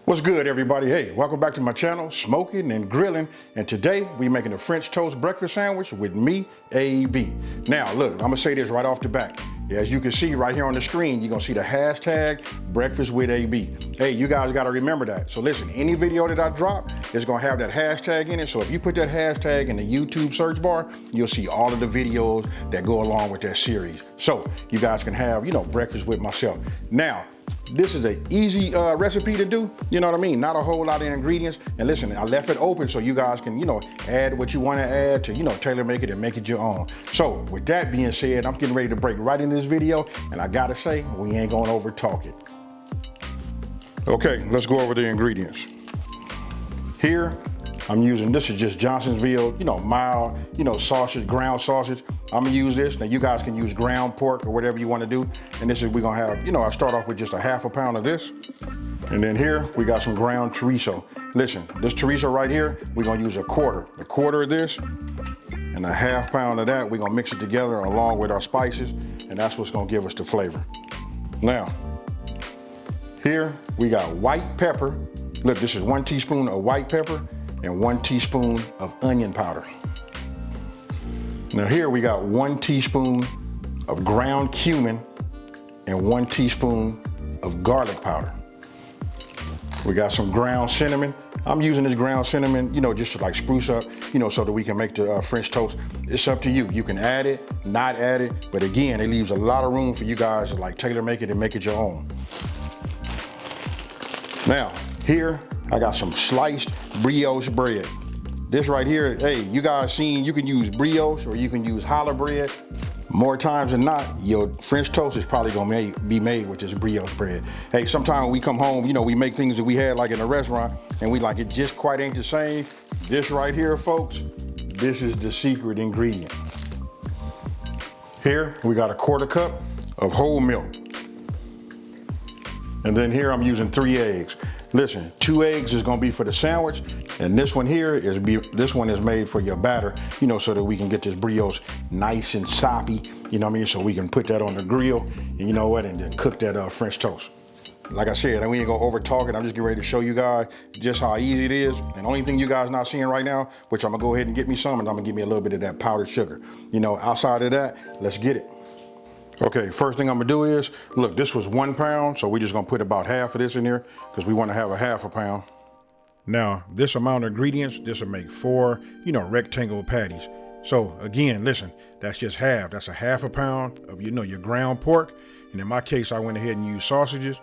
What's good, everybody? Hey, welcome back to my channel, Smoking and Grilling. And today we're making a French toast breakfast sandwich with me, AB. Now, look, I'm gonna say this right off the bat. As you can see right here on the screen, you're gonna see the hashtag BreakfastwithAB. Hey, you guys gotta remember that. So listen, any video that I drop is gonna have that hashtag in it. So if you put that hashtag in the YouTube search bar, you'll see all of the videos that go along with that series. So you guys can have, breakfast with myself. Now, this is an easy recipe to do, you know what I mean? Not a whole lot of ingredients. And listen, I left it open so you guys can, add what you want to add to, tailor make it and make it your own. So with that being said, I'm getting ready to break right into this video. And I gotta say, we ain't gonna over talk it. Okay, let's go over the ingredients. Here, I'm using, this is just Johnsonville, mild, sausage, ground sausage. I'm gonna use this. Now you guys can use ground pork or whatever you wanna do. And this is, we're gonna have, I start off with just a half a pound of this. And then here, we got some ground chorizo. Listen, this chorizo right here, we're gonna use a quarter of this and a half pound of that. We're gonna mix it together along with our spices. And that's what's gonna give us the flavor. Now, here we got white pepper. Look, this is 1 teaspoon of white pepper and 1 teaspoon of onion powder. Now here we got 1 teaspoon of ground cumin and 1 teaspoon of garlic powder. We got some ground cinnamon. I'm using this ground cinnamon, just to like spruce up, so that we can make the French toast. It's up to you. You can add it, not add it, but again, it leaves a lot of room for you guys to like tailor make it and make it your own. Now, here, I got some sliced brioche bread. This right here, hey, you guys seen, you can use brioche or you can use challah bread. More times than not, your French toast is probably gonna be made with this brioche bread. Hey, sometimes when we come home, we make things that we had like in a restaurant and we like, it just quite ain't the same. This right here, folks, this is the secret ingredient. Here, we got a 1/4 cup of whole milk. And then here I'm using 3 eggs. Listen, 2 eggs is gonna be for the sandwich, and this one here is made for your batter, so that we can get this brioche nice and soppy, so we can put that on the grill, and and then cook that French toast. Like I said, we ain't gonna over talk it. I'm just getting ready to show you guys just how easy it is. And the only thing you guys not seeing right now, which I'm gonna go ahead and get me some, and I'm gonna give me a little bit of that powdered sugar. Outside of that, let's get it. Okay, first thing I'm gonna do is, look, this was 1 pound, so we're just gonna put about half of this in here because we wanna have a half a pound. Now, this amount of ingredients, this will make 4, rectangle patties. So again, listen, that's just half. That's a half a pound of, your ground pork. And in my case, I went ahead and used sausages,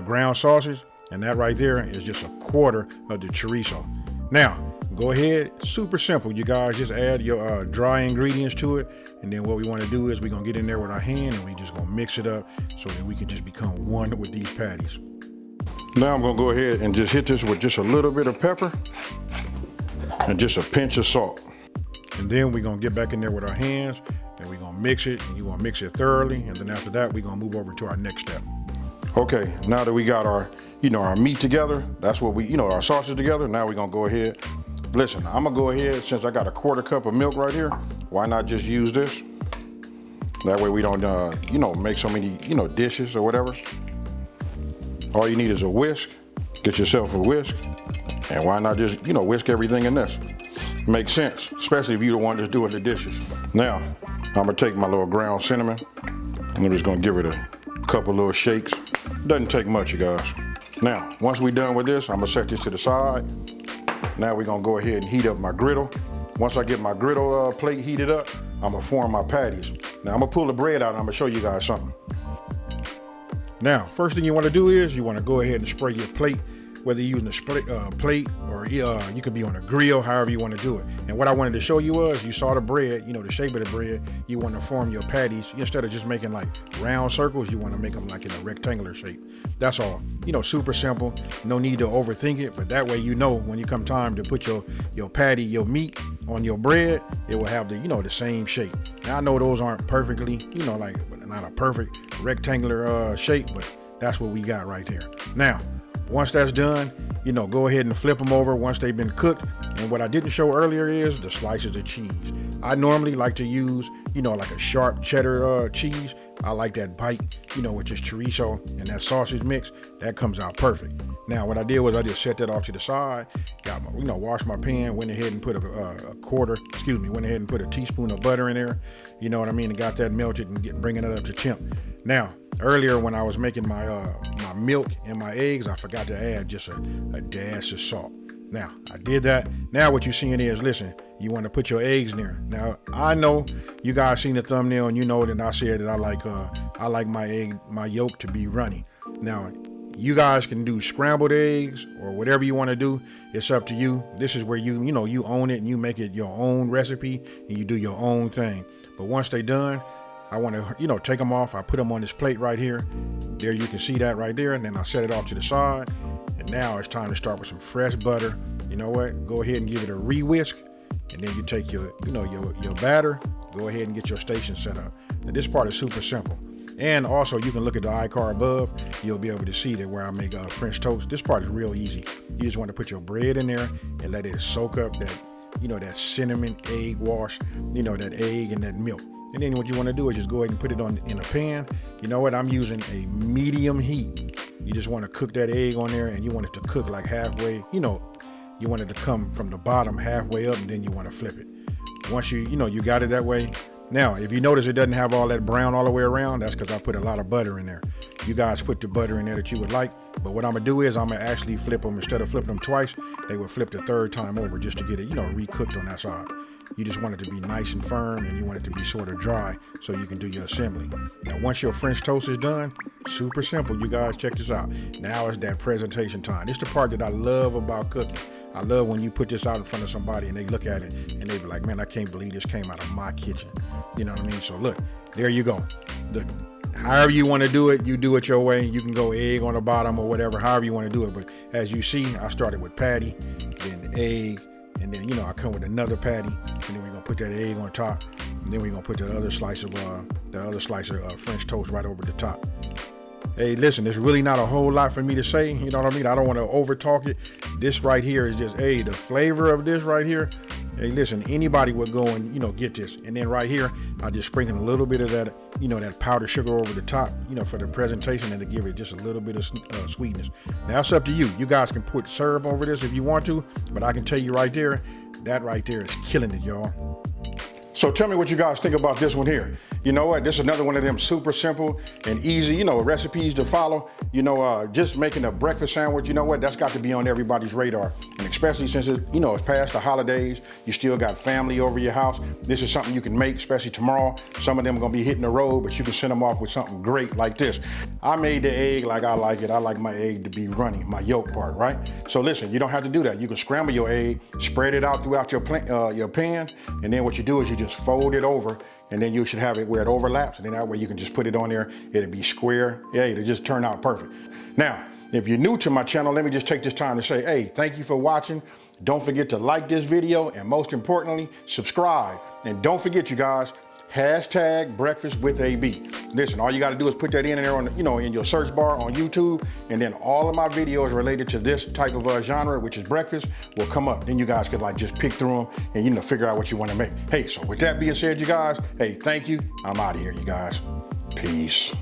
ground sausage, and that right there is just a 1/4 of the chorizo. Now, go ahead, super simple, you guys, just add your dry ingredients to it. And then what we wanna do is we're gonna get in there with our hand and we just gonna mix it up so that we can just become one with these patties. Now I'm gonna go ahead and just hit this with just a little bit of pepper and just a pinch of salt. And then we're gonna get back in there with our hands and we're gonna mix it, and you wanna mix it thoroughly. And then after that, we're gonna move over to our next step. Okay, now that we got our, our meat together, that's what we, our sausage together, now we're gonna go ahead. Listen, I'm gonna go ahead, since I got a 1/4 cup of milk right here, why not just use this? That way we don't, make so many, dishes or whatever. All you need is a whisk. Get yourself a whisk. And why not just, whisk everything in this? Makes sense, especially if you're the one that's doing the dishes. Now, I'm gonna take my little ground cinnamon, and I'm just gonna give it a couple little shakes. Doesn't take much, you guys. Now, once we're done with this, I'm gonna set this to the side. Now we're gonna go ahead and heat up my griddle. Once I get my griddle plate heated up, I'm gonna form my patties. Now I'm gonna pull the bread out and I'm gonna show you guys something. Now, first thing you wanna do is you wanna go ahead and spray your plate, whether you're using a plate or you could be on a grill, however you wanna do it. And what I wanted to show you was, you saw the bread, the shape of the bread, you wanna form your patties. Instead of just making like round circles, you wanna make them like in a rectangular shape. That's all. Super simple, no need to overthink it, but that way when you come time to put your patty, your meat on your bread, it will have the, the same shape. Now I know those aren't perfectly, like not a perfect rectangular shape, but that's what we got right there. Now, once that's done, go ahead and flip them over once they've been cooked. And what I didn't show earlier is the slices of cheese. I normally like to use, like a sharp cheddar cheese, I like that bite, you know, with this chorizo and that sausage mix. That comes out perfect. Now, what I did was I just set that off to the side, got my, you know, washed my pan, went ahead and put went ahead and put a teaspoon of butter in there, you know what I mean, and got that melted and bringing it up to temp. Now, earlier when I was making my my milk and my eggs, I forgot to add just a dash of salt. Now, I did that. Now what you're seeing is, listen, you want to put your eggs in there. Now, I know you guys seen the thumbnail and you know that I said that I like my yolk to be runny. Now, you guys can do scrambled eggs or whatever you want to do. It's up to you. This is where you own it and you make it your own recipe and you do your own thing. But once they're done, I want to, take them off. I put them on this plate right here. There, you can see that right there. And then I set it off to the side. And now it's time to start with some fresh butter. You know what? Go ahead and give it a re-whisk. And then you take your batter. Go ahead and get your station set up. Now, this part is super simple. And also, you can look at the iCar above. You'll be able to see that where I make French toast. This part is real easy. You just want to put your bread in there and let it soak up that, that cinnamon egg wash, that egg and that milk. And then what you want to do is just go ahead and put it in a pan. You know what? I'm using a medium heat. You just want to cook that egg on there, and you want it to cook like halfway. You want it to come from the bottom halfway up, and then you want to flip it. Once you got it that way. Now, if you notice it doesn't have all that brown all the way around, that's because I put a lot of butter in there. You guys put the butter in there that you would like. But what I'm going to do is I'm going to actually flip them. Instead of flipping them twice, they will flip the third time over just to get it, recooked on that side. You just want it to be nice and firm, and you want it to be sort of dry so you can do your assembly. Now, once your French toast is done, super simple. You guys, check this out. Now it's that presentation time. This is the part that I love about cooking. I love when you put this out in front of somebody and they look at it and they be like, man, I can't believe this came out of my kitchen. You know what I mean? So look, there you go. Look, however you want to do it, you do it your way. You can go egg on the bottom or whatever, however you want to do it. But as you see, I started with patty, then egg, and then, I come with another patty, and then we're going to put that egg on top, and then we're going to put that other slice of French toast right over the top. Hey, listen, there's really not a whole lot for me to say, you know what I mean? I don't want to over talk it. This right here is just, the flavor of this right here. Hey, listen, anybody would go and, get this. And then right here, I just sprinkle a little bit of that, that powdered sugar over the top, for the presentation and to give it just a little bit of sweetness. Now, it's up to you. You guys can put syrup over this if you want to, but I can tell you right there, that right there is killing it, y'all. So tell me what you guys think about this one here. You know what? This is another one of them super simple and easy, recipes to follow. Just making a breakfast sandwich, you know what? That's got to be on everybody's radar. And especially since it's past the holidays, you still got family over your house. This is something you can make, especially tomorrow. Some of them are gonna be hitting the road, but you can send them off with something great like this. I made the egg like I like it. I like my egg to be runny, my yolk part, right? So listen, you don't have to do that. You can scramble your egg, spread it out throughout your pan, and then what you do is you just fold it over, and then you should have it where it overlaps, and then that way you can just put it on there. It'll be square. Yeah, it'll just turn out perfect. Now, if you're new to my channel, let me just take this time to say, hey, thank you for watching. Don't forget to like this video, and most importantly, subscribe. And don't forget, you guys, #BreakfastwithAB. Listen, all you got to do is put that in there on, in your search bar on YouTube, and then all of my videos related to this type of genre, which is breakfast, will come up. Then you guys could just pick through them and figure out what you want to make. Hey, so with that being said, you guys, hey, thank you. I'm out of here, you guys. Peace.